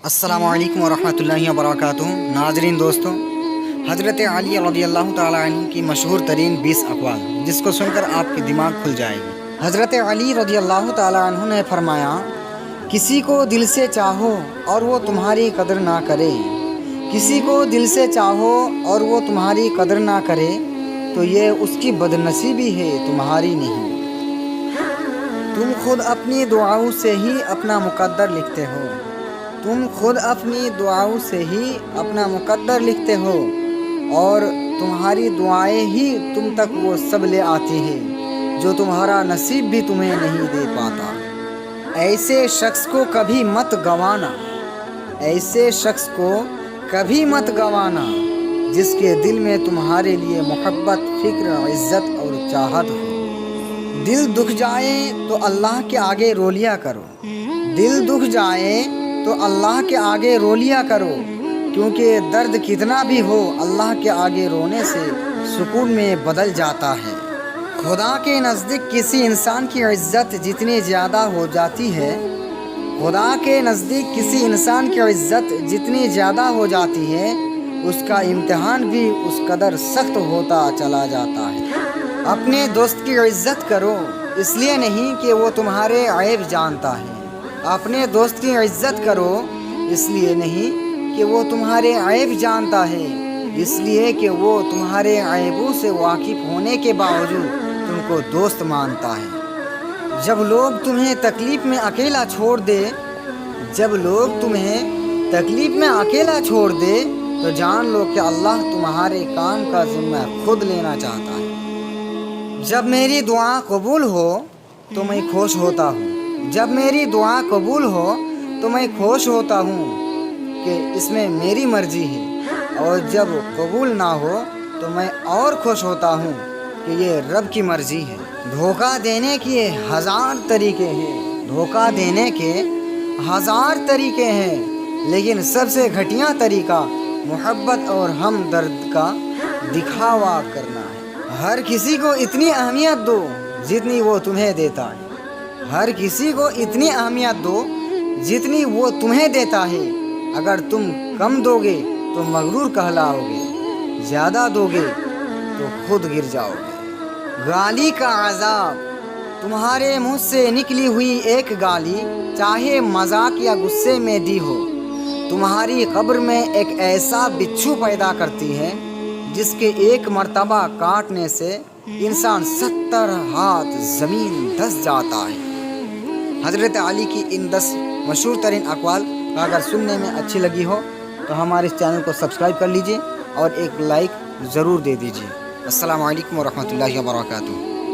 السلام علیکم ورحمۃ اللہ وبرکاتہ۔ ناظرین دوستوں، حضرت علی رضی اللہ تعالیٰ عنہ کی مشہور ترین 20 اقوال جس کو سن کر آپ کی دماغ کھل جائے گی۔ حضرت علی رضی اللہ تعالیٰ عنہ نے فرمایا، کسی کو دل سے چاہو اور وہ تمہاری قدر نہ کرے، کسی کو دل سے چاہو اور وہ تمہاری قدر نہ کرے تو یہ اس کی بدنصیبی ہے، تمہاری نہیں۔ تم خود اپنی دعاؤں سے ہی اپنا مقدر لکھتے ہو، تم خود اپنی دعاؤں سے ہی اپنا مقدر لکھتے ہو، اور تمہاری دعائیں ہی تم تک وہ سب لے آتی ہے جو تمہارا نصیب بھی تمہیں نہیں دے پاتا۔ ایسے شخص کو کبھی مت گوانا، ایسے شخص کو کبھی مت گوانا جس کے دل میں تمہارے لیے محبت، فکر، عزت اور چاہت ہو۔ دل دکھ جائے تو اللہ کے آگے رو لیا کرو، دل دکھ جائے تو اللہ کے آگے رو لیا کرو، کیونکہ درد کتنا بھی ہو اللہ کے آگے رونے سے سکون میں بدل جاتا ہے۔ خدا کے نزدیک کسی انسان کی عزت جتنی زیادہ ہو جاتی ہے، خدا کے نزدیک کسی انسان کی عزت جتنی زیادہ ہو جاتی ہے، اس کا امتحان بھی اس قدر سخت ہوتا چلا جاتا ہے۔ اپنے دوست کی عزت کرو، اس لیے نہیں کہ وہ تمہارے عیب جانتا ہے، اپنے دوست کی عزت کرو اس لیے نہیں کہ وہ تمہارے عیب جانتا ہے، اس لیے کہ وہ تمہارے عیبوں سے واقف ہونے کے باوجود تم کو دوست مانتا ہے۔ جب لوگ تمہیں تکلیف میں اکیلا چھوڑ دے، جب لوگ تمہیں تکلیف میں اکیلا چھوڑ دے تو جان لو کہ اللہ تمہارے کام کا ذمہ خود لینا چاہتا ہے۔ جب میری دعا قبول ہو تو میں خوش ہوتا ہوں، جب میری دعا قبول ہو تو میں خوش ہوتا ہوں کہ اس میں میری مرضی ہے، اور جب قبول نہ ہو تو میں اور خوش ہوتا ہوں کہ یہ رب کی مرضی ہے۔ دھوکہ دینے کے ہزار طریقے ہیں، دھوکہ دینے کے ہزار طریقے ہیں، لیکن سب سے گھٹیا طریقہ محبت اور ہمدرد کا دکھاوا کرنا ہے۔ ہر کسی کو اتنی اہمیت دو جتنی وہ تمہیں دیتا ہے، ہر کسی کو اتنی اہمیت دو جتنی وہ تمہیں دیتا ہے۔ اگر تم کم دو گے تو مغرور کہلاؤ گے، زیادہ دو گے تو خود گر جاؤ گے۔ گالی کا عذاب، تمہارے منہ سے نکلی ہوئی ایک گالی چاہے مذاق یا غصے میں دی ہو، تمہاری قبر میں ایک ایسا بچھو پیدا کرتی ہے جس کے ایک مرتبہ کاٹنے سے انسان 70 ہاتھ زمین دھس جاتا ہے۔ حضرت علی کی ان 10 مشہور ترین اقوال اگر سننے میں اچھی لگی ہو تو ہمارے اس چینل کو سبسکرائب کر لیجئے اور ایک لائک ضرور دے دیجئے۔ السلام علیکم ورحمۃ اللہ وبرکاتہ۔